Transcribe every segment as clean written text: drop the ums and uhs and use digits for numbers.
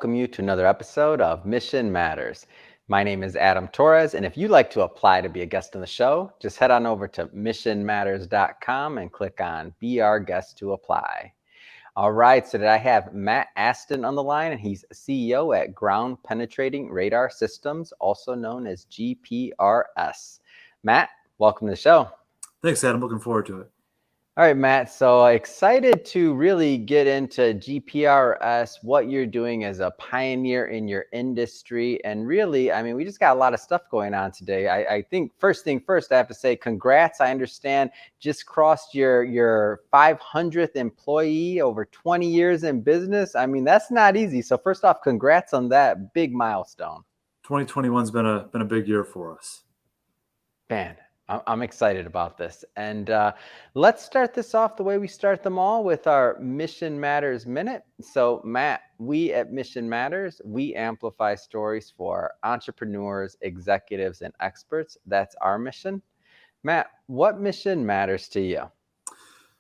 welcome you to another episode of Mission Matters. My name is Adam Torres, and if you'd like to apply to be a guest on the show, just head on over to missionmatters.com and click on Be Our Guest to apply. All right, so today I have Matt Aston on the line, and he's CEO at Ground Penetrating Radar Systems, also known as GPRS. Matt, welcome to the show. Thanks, Adam. Looking forward to it. All right, Matt. So excited to really get into GPRS, what you're doing as a pioneer in your industry. And really, I mean, we just got a lot of stuff going on today. I think first thing first, I have to say congrats. I understand just crossed your 500th employee, over 20 years in business. I mean, that's not easy. So first off, congrats on that big milestone. 2021's been a big year for us. Man, I'm excited about this. And let's start this off the way we start them all with our Mission Matters Minute. So Matt, we at Mission Matters, we amplify stories for entrepreneurs, executives, and experts. That's our mission. Matt, what mission matters to you?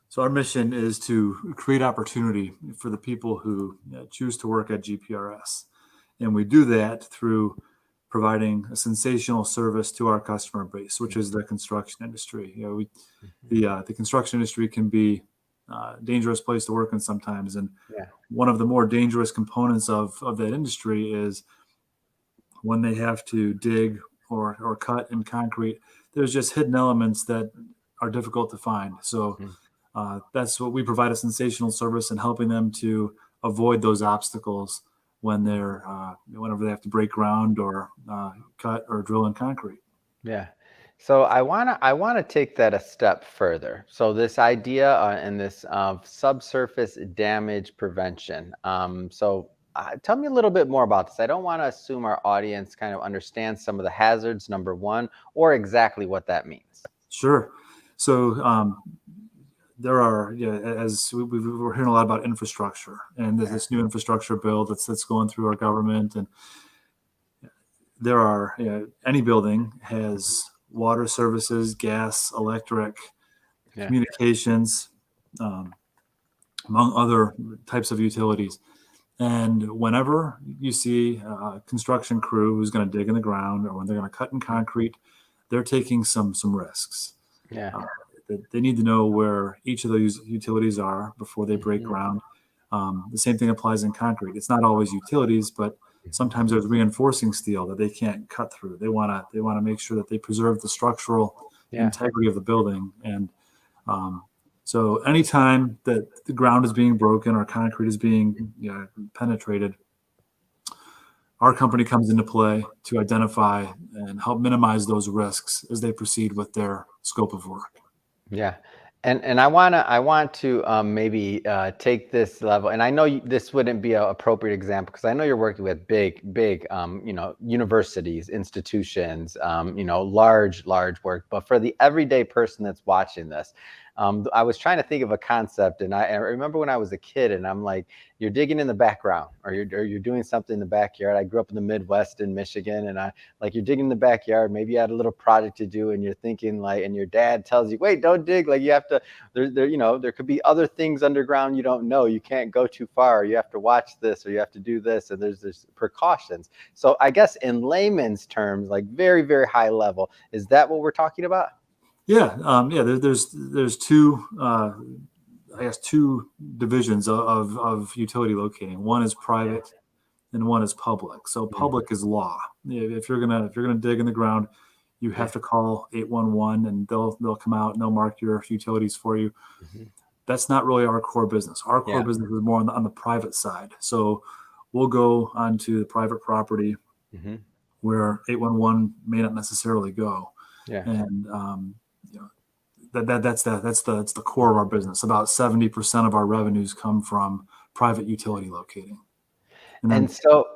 So our mission is to create opportunity for the people who choose to work at GPRS. And we do that through providing a sensational service to our customer base, which is the construction industry. The construction industry can be a dangerous place to work in sometimes. And one of the more dangerous components of that industry is when they have to dig or cut in concrete, there's just hidden elements that are difficult to find. So that's what we provide, a sensational service in helping them to avoid those obstacles when whenever they have to break ground or cut or drill in concrete. Yeah. So I wanna take that a step further. So this idea and this subsurface damage prevention. Tell me a little bit more about this. I don't want to assume our audience kind of understands some of the hazards, number one, or exactly what that means. Sure. So there are, as we're hearing a lot about infrastructure and this new infrastructure bill that's going through our government, and there are any building has water services, gas, electric, communications, among other types of utilities. And whenever you see a construction crew who's going to dig in the ground or when they're going to cut in concrete, they're taking some risks. They need to know where each of those utilities are before they break ground. The same thing applies in concrete. It's not always utilities, but sometimes there's reinforcing steel that they can't cut through. They want to make sure that they preserve the structural integrity of the building. And so anytime that the ground is being broken or concrete is being penetrated, our company comes into play to identify and help minimize those risks as they proceed with their scope of work. Yeah. And I want to maybe take this level, and I know this wouldn't be an appropriate example because I know you're working with big universities, institutions, large work. But for the everyday person that's watching this, I was trying to think of a concept, and I remember when I was a kid, and I'm like, you're digging in the background, or you're doing something in the backyard. I grew up in the Midwest in Michigan, and you're digging in the backyard. Maybe you had a little project to do, and you're thinking and your dad tells you, wait, don't dig. Like you have to. There could be other things underground you don't know. You can't go too far. You have to watch this, or you have to do this, and there's precautions. So I guess in layman's terms, like very, very high level, is that what we're talking about? There's two, two divisions of utility locating. One is private, and one is public. So public is law. If you're gonna dig in the ground, you have to call 811, and they'll come out and they'll mark your utilities for you. That's not really our core business. Our core business is more on the private side. So we'll go onto the private property where 811 may not necessarily go. And that's the core of our business. About 70% of our revenues come from private utility locating. And so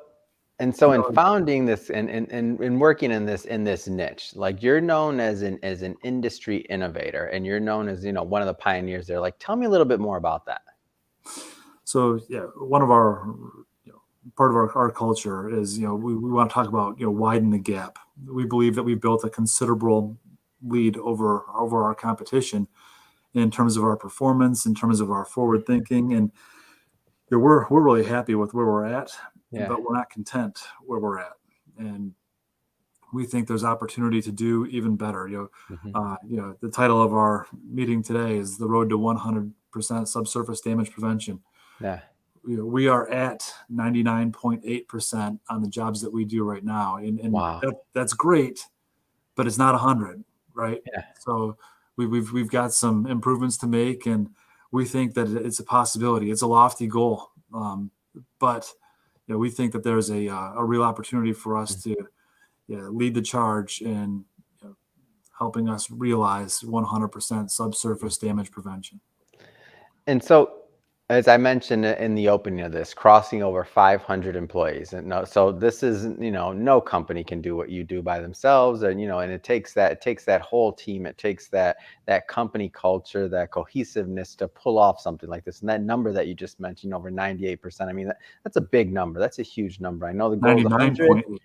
in founding this and working in this niche, like you're known as an industry innovator, and you're known as one of the pioneers there. Like, tell me a little bit more about that. So one of our part of our culture is we want to talk about widen the gap. We believe that we built a considerable lead over our competition in terms of our performance, in terms of our forward thinking, and we're really happy with where we're at. Yeah. but we're not content where we're at. And we think there's opportunity to do even better. Hmm. The title of our meeting today is The Road to 100% Subsurface Damage Prevention. Yeah. We are at 99.8% on the jobs that we do right now. And Wow. that's great, but it's not 100, right? Yeah. So we've got some improvements to make, and we think that it's a possibility. It's a lofty goal, but we think that there's a real opportunity for us to lead the charge in helping us realize 100% subsurface damage prevention. And so, as I mentioned in the opening of this, crossing over 500 employees, and so this is, no company can do what you do by themselves, and and it takes that whole team, it takes that company culture, that cohesiveness to pull off something like this. And that number that you just mentioned, over 98%, I mean, that's a big number. That's a huge number. I know the goal is 100. 99.8.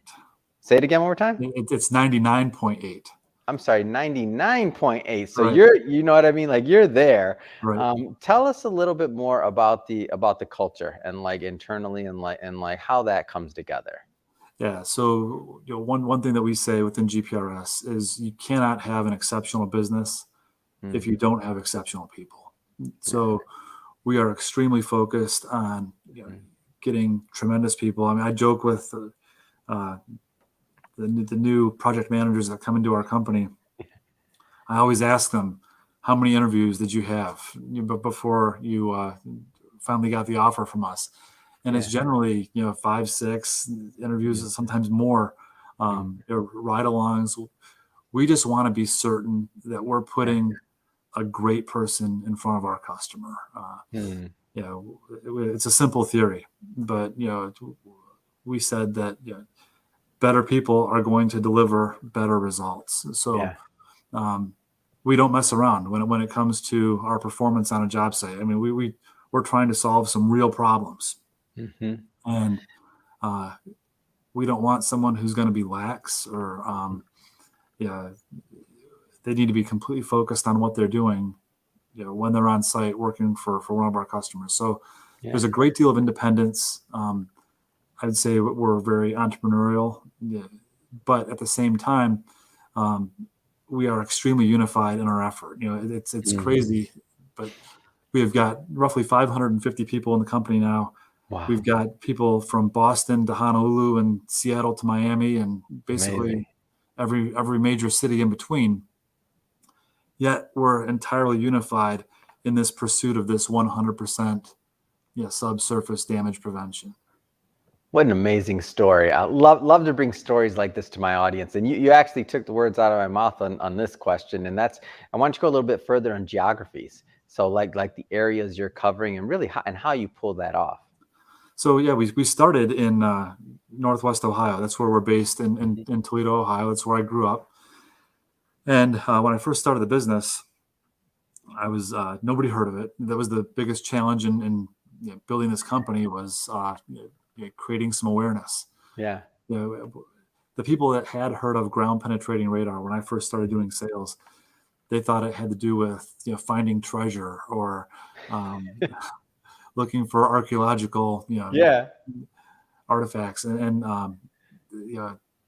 Say it again one more time. It's 99.8. I'm sorry, 99.8. So Right. you know what I mean? Like, you're there. Right. Tell us a little bit more about the culture, and like internally, and like how that comes together. Yeah. So one thing that we say within GPRS is you cannot have an exceptional business if you don't have exceptional people. So we are extremely focused on getting tremendous people. I mean, I joke with the new project managers that come into our company. I always ask them, how many interviews did you have before you finally got the offer from us? And it's generally 5, 6 interviews, sometimes more, ride-alongs. We just want to be certain that we're putting a great person in front of our customer. It's a simple theory, but we said that better people are going to deliver better results. So we don't mess around when it comes to our performance on a job site. I mean, we're trying to solve some real problems, and we don't want someone who's going to be lax or they need to be completely focused on what they're doing when they're on site working for one of our customers. So there's a great deal of independence. I'd say we're very entrepreneurial, but at the same time, we are extremely unified in our effort. It's crazy, but we have got roughly 550 people in the company now. Wow. We've got people from Boston to Honolulu and Seattle to Miami, and basically every major city in between. Yet we're entirely unified in this pursuit of this 100% subsurface damage prevention. What an amazing story. I love to bring stories like this to my audience. And you actually took the words out of my mouth on this question. And I want you to go a little bit further on geographies. So like the areas you're covering, and really how you pull that off. So we started in Northwest Ohio. That's where we're based in Toledo, Ohio. That's where I grew up. And when I first started the business, I was nobody heard of it. That was the biggest challenge in building this company, was creating some awareness. Yeah. The people that had heard of ground penetrating radar when I first started doing sales, they thought it had to do with finding treasure or looking for archaeological artifacts, and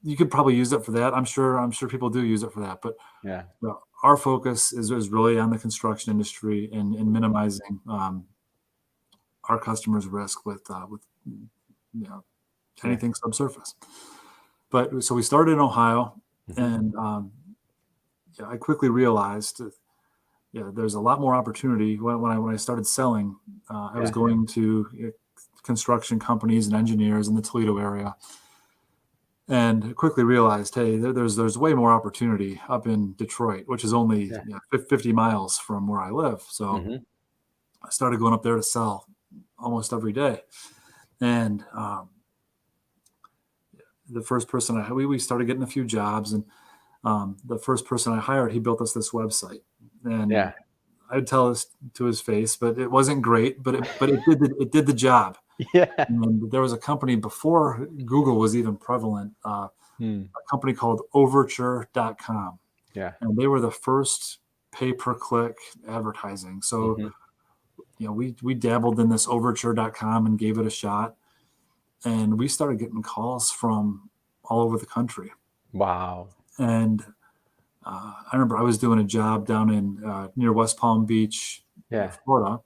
you could probably use it for that. I'm sure people do use it for that, but our focus is really on the construction industry and minimizing our customers' risk with anything subsurface. But so we started in Ohio, and I quickly realized there's a lot more opportunity. When I started selling, I was going to construction companies and engineers in the Toledo area, and quickly realized, hey, there's way more opportunity up in Detroit, which is only 50 miles from where I live. So I started going up there to sell almost every day. And the first person we started getting a few jobs, and the first person I hired, he built us this website. And I'd tell this to his face, but it wasn't great, but it did the job. Yeah. And there was a company before Google was even prevalent, a company called Overture.com. Yeah. And they were the first pay-per-click advertising. So, we dabbled in this Overture.com and gave it a shot. and we started getting calls from all over the country. Wow. And I remember I was doing a job down in near West Palm Beach, Yeah. Florida,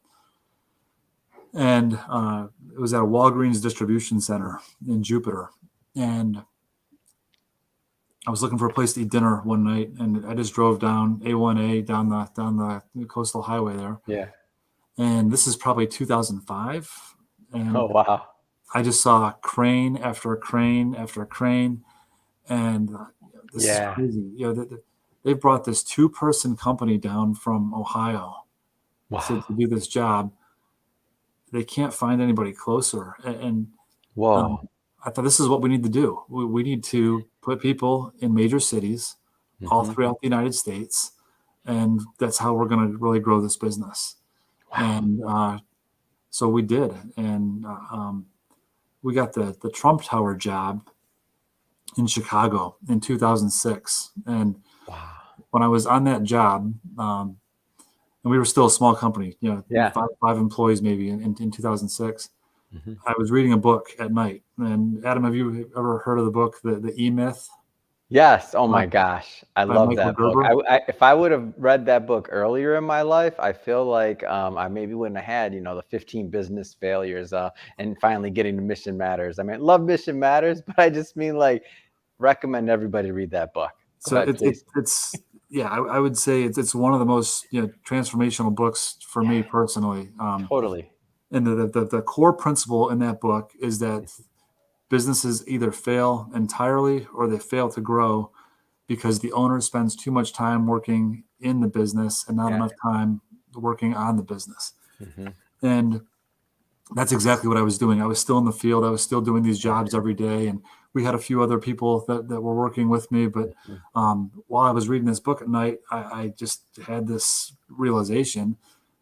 and it was at a Walgreens distribution center in Jupiter. And I was looking for a place to eat dinner one night, and I just drove down A1A down the coastal highway there. Yeah. And this is probably 2005, Oh, and wow. I just saw crane after crane after crane, and this is Yeah. crazy. They brought this 2-person company down from Ohio Wow. to do this job. They can't find anybody closer, and Whoa. I thought this is what we need to do. We need to put people in major cities all Mhm. throughout the United States, and that's how we're going to really grow this business. Wow. And so we did, and we got the Trump Tower job in Chicago in 2006. And Wow. when I was on that job, and we were still a small company, Yeah. five employees maybe in 2006. Mhm. I was reading a book at night. And Adam, have you ever heard of the book, The E-Myth Yes. Oh by, my gosh. I by love Michael that book. Gerber? If I would have read that book earlier in my life, I feel like I maybe wouldn't have had, the 15 business failures and finally getting to Mission Matters. I mean, love Mission Matters, but I just mean like recommend everybody read that book. Go So ahead, please. it's yeah, I would say it's one of the most transformational books for me personally. Totally. And the core principle in that book is that businesses either fail entirely or they fail to grow because the owner spends too much time working in the business and not Yeah. enough time working on the business. Mhm. And that's exactly what I was doing. I was still in the field. I was still doing these jobs every day. And we had a few other people that were working with me. But Mhm. while I was reading this book at night, I just had this realization.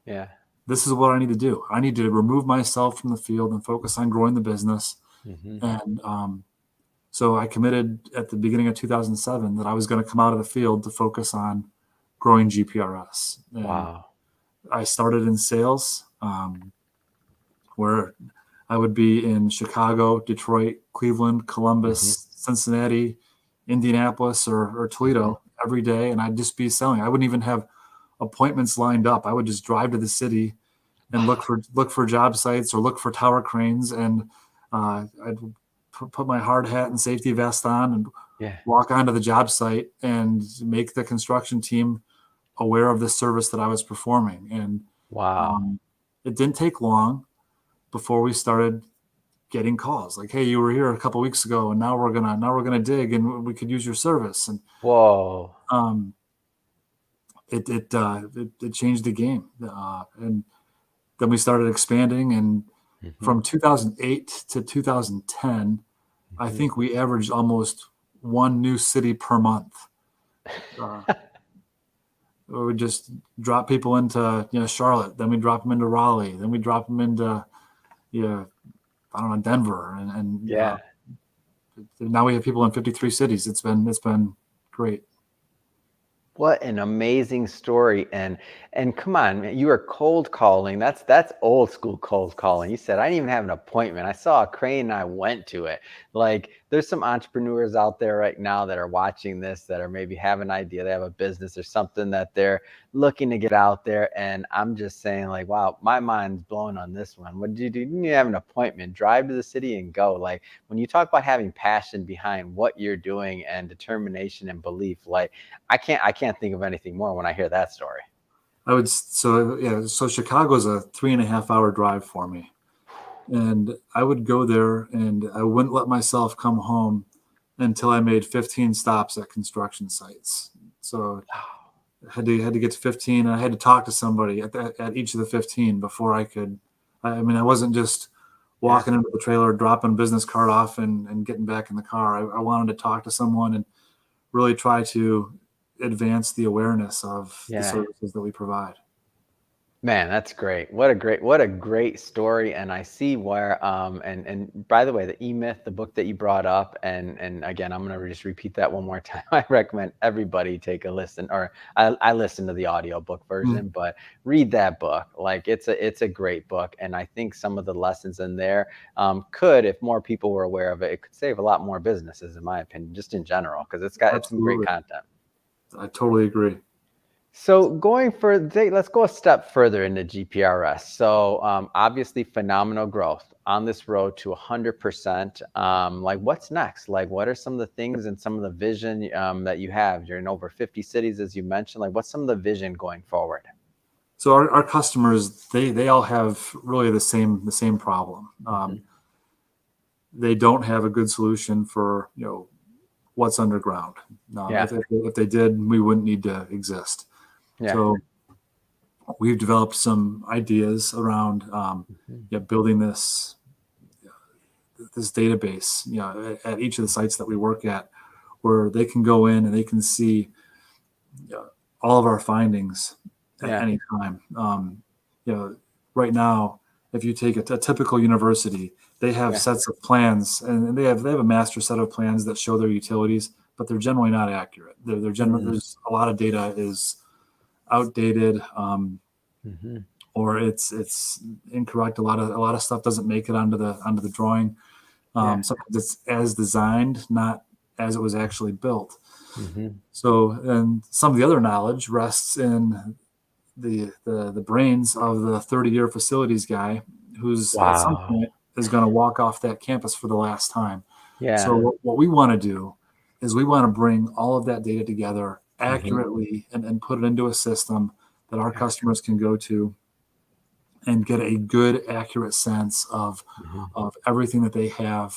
Yeah. This is what I need to do. I need to remove myself from the field and focus on growing the business. Mhm. And so I committed at the beginning of 2007 that I was going to come out of the field to focus on growing GPRS. And Wow. I started in sales, where I would be in Chicago, Detroit, Cleveland, Mhm. Columbus, Cincinnati, Indianapolis, or Mhm. Toledo every day. And I'd just be selling. I wouldn't even have appointments lined up. I would just drive to the city and look for job sites or look for tower cranes. And I'd put my hard hat and safety vest on and Yeah. walk onto the job site and make the construction team aware of the service that I was performing. And Wow. it didn't take long before we started getting calls like, "Hey, you were here a couple weeks ago, and now we're gonna dig, and we could use your service." And Whoa. um, it changed the game. And then we started expanding, and Mhm. from 2008 to 2010, I Mhm. think we averaged almost one new city per month. Uh, we would just drop people into Charlotte, then we drop them into Raleigh, then we drop them into I don't know, Denver, and Yeah. now we have people in 53 cities. It's been great. What an amazing story. And come on, man, you were cold calling. That's old school cold calling. You said I didn't even have an appointment. I saw a crane and I went to it. Like there's some entrepreneurs out there right now that are watching this that are maybe have an idea, they have a business or something that they're looking to get out there. And I'm just saying, like, wow, my mind's blown on this one. What did you do? You didn't have an appointment. Drive to the city and go. Like when you talk about having passion behind what you're doing and determination and belief, like I can't think of anything more when I hear that story. So Chicago's a 3.5 hour drive for me. And I would go there and I wouldn't let myself come home until I made 15 stops at construction sites. So I had to get to 15, and I had to talk to somebody at each of the 15 before I could. I mean, I wasn't just Yeah. walking into the trailer, dropping a business card off and getting back in the car. I wanted to talk to someone and really try to advance the awareness of the Yeah. services that we provide. Man, that's great. What a great story. And I see where and by the way, the E-Myth, the book that you brought up, and again, I'm gonna just repeat that one more time. I recommend everybody take a listen, or I listen to the audiobook Mm, version, but read that book. Like it's a great book. And I think some of the lessons in there could, if more people were aware of it, it could save a lot more businesses, in my opinion, just in general, because it's some great absolutely. content. I totally agree. So going further, let's go a step further into GPRS. So obviously phenomenal growth on this road to 100%. Like what's next? Like what are some of the things and some of the vision that you have? You're in over 50 cities, as you mentioned. Like what's some of the vision going forward? So our customers, they all have really the same problem. Hmm. They don't have a good solution for what's underground. Yeah, If they did, we wouldn't need to exist. yeah, So we've developed some ideas around hmm, building this database, at each of the sites that we work at, where they can go in and they can see all of our findings at yeah, any time. You know, right now, if you take a typical university, they have yeah. sets of plans, and they have a master set of plans that show their utilities, but they're generally not accurate. Mm, There's a lot of data is outdated, hmm, or it's incorrect. A lot of stuff doesn't make it onto the drawing. yeah, Sometimes it's as designed, not as it was actually built. hmm. So, and some of the other knowledge rests in the brains of the 30-year facilities guy, who's at some Wow. point is going to walk off that campus for the last time. So Yeah. what we want to do is we want to bring all of that data together Hmm. accurately and put it into a system that our Yeah. customers can go to and get a good, accurate sense of Hmm. everything that they have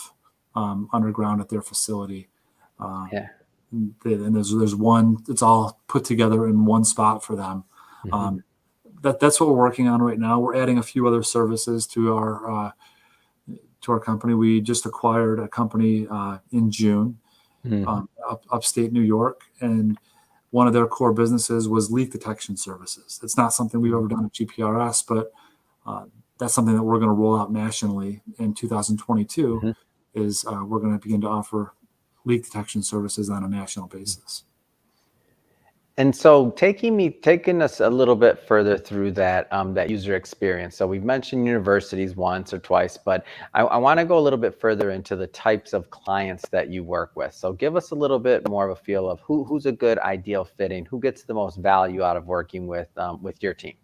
underground at their facility. Uh, Yeah. and there's one. It's all put together in one spot for them. Hmm. Um, that's what we're working on right now. We're adding a few other services to our company. We just acquired a company in June, Mm. upstate New York, and one of their core businesses was leak detection services. It's not something we've ever done at GPRS, but uh, that's something that we're going to roll out nationally in 2022. Hmm. Is we're going to begin to offer leak detection services on a national basis. And so taking us a little bit further through that user experience. So we've mentioned universities once or twice, but I want to go a little bit further into the types of clients that you work with. So give us a little bit more of a feel of who's a good ideal fitting, who gets the most value out of working with your team.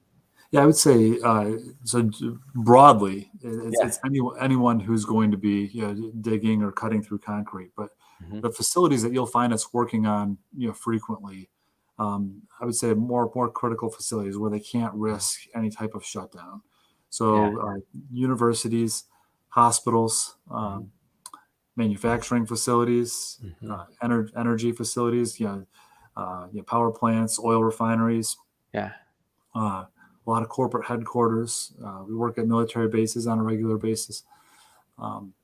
Yeah, I would say so. Broadly, Yeah. it's anyone who's going to be digging or cutting through concrete. But Hmm. the facilities that you'll find us working on frequently, I would say more critical facilities where they can't risk any type of shutdown. Yeah. So universities, hospitals, Hmm. manufacturing facilities, Hmm. energy facilities, power plants, oil refineries, Yeah. a lot of corporate headquarters. We work at military bases on a regular basis. Um,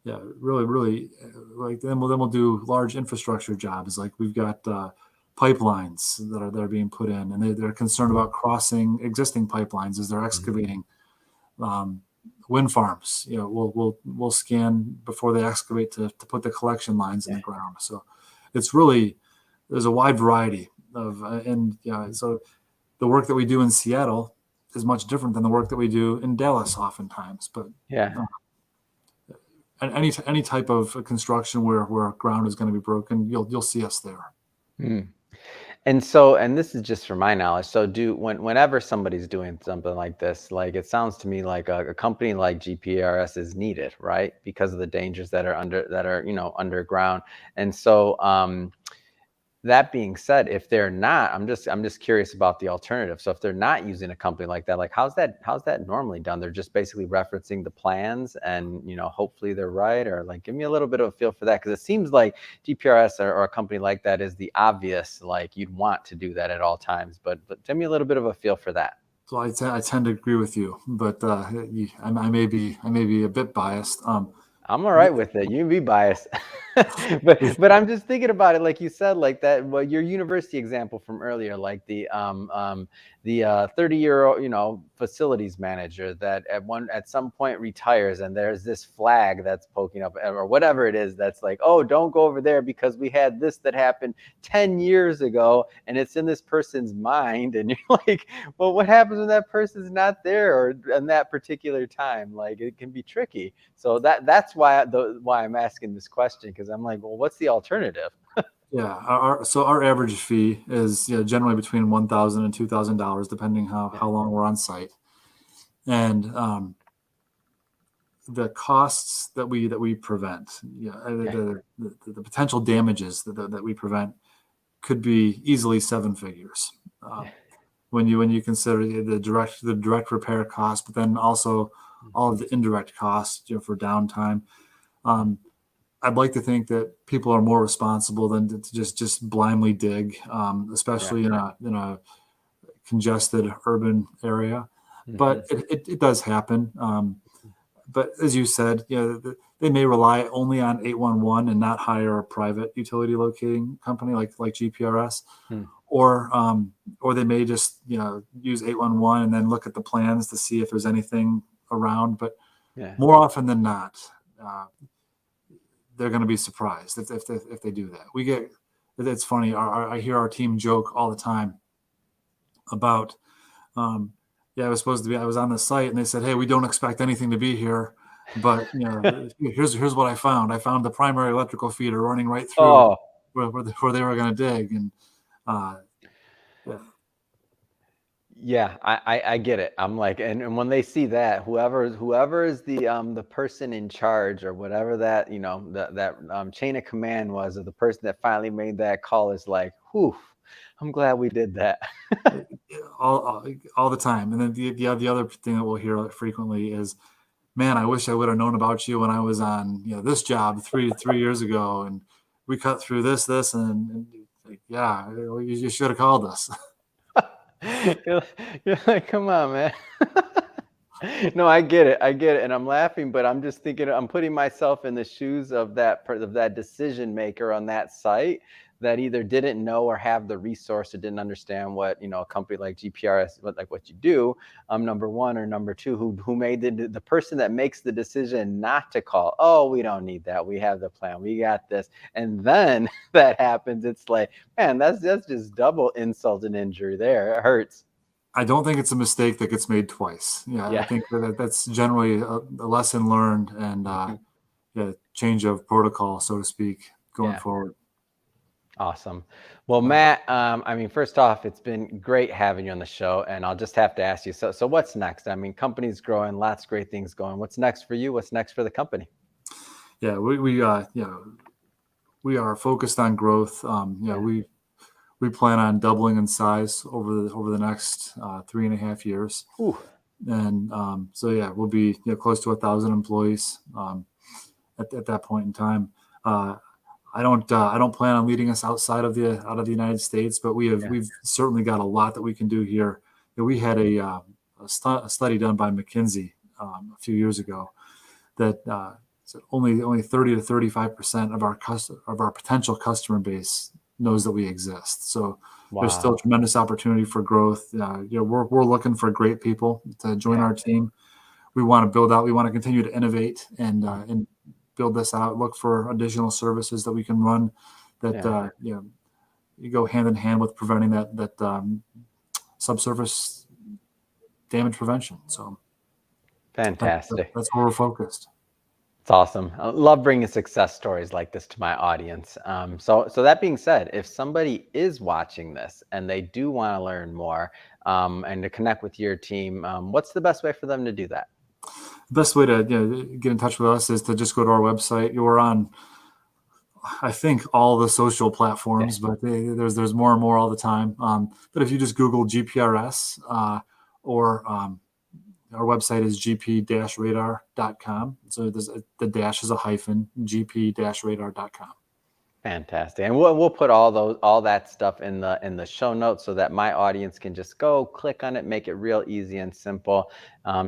yeah, really, really, like then we'll do large infrastructure jobs. Like we've got pipelines that are being put in, and they're concerned Hmm. about crossing existing pipelines as they're excavating. Um, Wind farms, we'll scan before they excavate to put the collection lines in Yeah. the ground. So it's really there's a wide variety of and yeah. So the work that we do in Seattle is much different than the work that we do in Dallas oftentimes. But Yeah. uh, any type of construction where ground is going to be broken, you'll see us there. Mm. And so, and this is just for my knowledge. So, whenever somebody's doing something like this, like it sounds to me like a company like GPRS is needed, right? Because of the dangers that are underground. And so, that being said, if they're not, I'm just curious about the alternative. So if they're not using a company like that, like how's that normally done? They're just basically referencing the plans and hopefully they're right, or like give me a little bit of a feel for that, because it seems like GPRS or a company like that is the obvious, like you'd want to do that at all times. But give me a little bit of a feel for that. So I tend to agree with you, but I may be a bit biased. I'm all The, right with it. You can be biased. but I'm just thinking about it, like you said, like that. Well, your university example from earlier, like the 30-year-old, facilities manager that at some point retires, and there's this flag that's poking up, or whatever it is, that's like, oh, don't go over there because we had this that happened 10 years ago, and it's in this person's mind, and you're like, well, what happens when that person's not there or in that particular time? Like, it can be tricky. So that's why I'm asking this question, because I'm like, well, what's the alternative? Yeah, our average fee is generally between $1,000 and $2,000, depending Yeah. how long we're on site, and the costs that we prevent, Yeah. the potential damages that we prevent could be easily seven figures. Yeah. When you consider the direct repair cost, but then also all of the indirect costs, for downtime. I'd like to think that people are more responsible than to just blindly dig, especially in a congested urban area. But Mhm. it does happen. But as you said, they may rely only on 811 and not hire a private utility locating company like GPRS, Hmm. or they may just use 811 and then look at the plans to see if there's anything around. But Yeah. more often than not, they're going to be surprised if they do that. It's funny. I hear our team joke all the time about, I was on the site and they said, hey, we don't expect anything to be here, but here's what I found. I found the primary electrical feeder running right through Oh, where they were going to dig, and yeah. yeah, I get it. I'm like, and when they see that, whoever is the person in charge, or whatever that, that chain of command was, or the person that finally made that call, is like, whew, I'm glad we did that. all the time. And then the other thing that we'll hear frequently is, man, I wish I would have known about you when I was on this job three years ago, and we cut through this, and like, yeah, you should have called us. you're, you're like, come on, man. No, I get it. I get it. And I'm laughing, but I'm just thinking, I'm putting myself in the shoes of that decision maker on that site, that either didn't know or have the resource, or didn't understand what, a company like GPRS, what you do, number one, or number two, who made the person that makes the decision not to call. Oh, we don't need that. We have the plan. We got this. And then that happens. It's like, man, that's just double insult and injury there. It hurts. I don't think it's a mistake that gets made twice. I Yeah. think that's generally a lesson learned, and change of protocol, so to speak, going Yeah. forward. Awesome. Well, Uh, Matt, I mean, first off, it's been great having you on the show, and I'll just have to ask you. So what's next? I mean, company's growing, lots of great things going. What's next for you? What's next for the company? yeah, we are focused on growth. Yeah. We plan on doubling in size over the next 3.5 years, Whew. and so we'll be close to 1,000 employees at that point in time. I don't plan on leading us outside of the United States, but Yeah. we've certainly got a lot that we can do here. We had a study done by McKinsey a few years ago that said only 30 to 35% of our potential customer base knows that we exist. So there's still Wow. tremendous opportunity for growth. We're looking for great people to join Yeah. our team. We want to build out. We want to continue to innovate and build this out. Look for additional services that we can run that Yeah. you go hand in hand with preventing that subsurface damage prevention. So Fantastic. that's where we're focused. It's awesome. I love bringing success stories like this to my audience. So that being said, if somebody is watching this and they do want to learn more, and to connect with your team, what's the best way for them to do that? The best way to get in touch with us is to just go to our website. We're on, I think, all the social Yeah. platforms, but there's more and more all the time. But if you just Google GPRS, or our website is gp-radar.com. So the dash is a hyphen, gp-radar.com. Fantastic. And we'll put all that stuff in the show notes so that my audience can just go click on it, make it real easy and simple.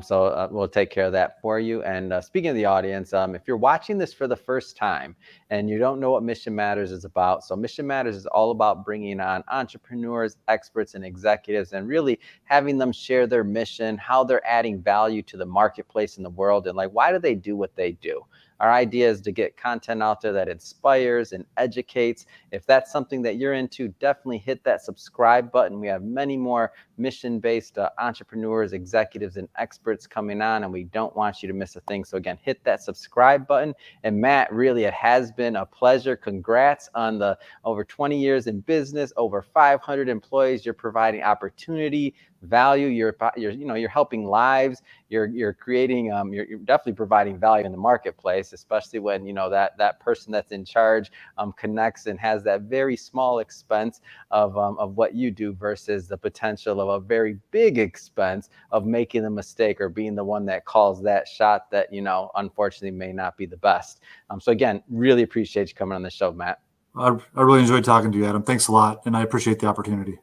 So we'll take care of that for you. And speaking of the audience, if you're watching this for the first time and you don't know what Mission Matters is about, so Mission Matters is all about bringing on entrepreneurs, experts, and executives, and really having them share their mission, how they're adding value to the marketplace in the world, and like why do they do what they do. Our idea is to get content out there that inspires and educates. If that's something that you're into, definitely hit that subscribe button. We have many more mission-based entrepreneurs, executives, and experts coming on, and we don't want you to miss a thing. So again, hit that subscribe button. And Matt, really, it has been a pleasure. Congrats on the over 20 years in business, over 500 employees. You're providing opportunity, value. You're helping lives. You're creating. You're definitely providing value in the marketplace, especially when that person that's in charge connects and has that very small expense of what you do versus the potential of a very big expense of making a mistake or being the one that calls that shot that unfortunately may not be the best. So again, really appreciate you coming on the show, Matt. I really enjoyed talking to you, Adam. Thanks a lot, and I appreciate the opportunity.